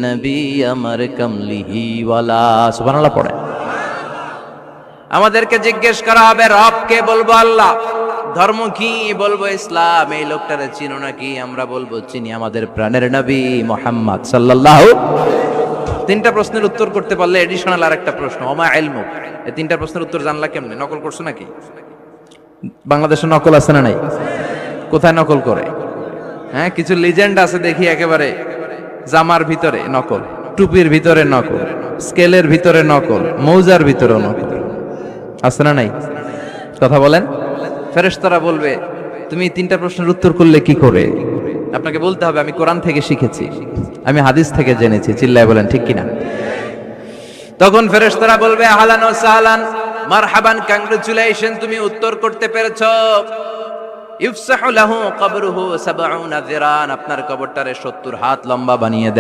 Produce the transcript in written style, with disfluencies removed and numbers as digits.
নবী আমার কামলিহি ওয়ালা সুবহানাল্লাহ পড়ে। আমাদেরকে জিজ্ঞেস করা হবে রবকে, বলবো আল্লাহ। ধর্ম কি? বলবো ইসলাম। এই লোকটারে চিনো নাকি? আমরা বলবো চিনি, আমাদের প্রাণের নবী মুহাম্মদ সাল্লাল্লাহু। তিনটা প্রশ্নের উত্তর করতে পারলে এডিশনাল আরেকটা প্রশ্ন, ওমা ইলমু। এই তিনটা প্রশ্নের উত্তর জানলা কেমনে? নকল করছো নাকি? বাংলাদেশে নকল আছে না নাই? কোথায় নকল করে? হ্যাঁ, কিছু লিজেন্ড আছে দেখি, একেবারে জামার ভিতরে নকল, টুপির ভিতরে নকল, স্কেলের ভিতরে নকল, মৌজার ভিতরে নকল আছে না নাই? কথা বলেন। ফেরেশতারা বলবে তুমি তিনটা প্রশ্নের উত্তর করলে কি করে? আপনাকে বলতে হবে আমি কোরআন থেকে শিখেছি, আমি হাদিস থেকে জেনেছি। চিল্লায় বলেন ঠিক কিনা? তখন ফেরেশতারা বলবে আহলান ওয়া সাহলান, মারহাবান, কংগ্রাচুলেশন, তুমি উত্তর করতে পেরেছো। ইফসাহু লাহু কবরুহু ৭০ যিরান, আপনার কবরটারে ৭০ হাত লম্বা বানিয়ে দেয়।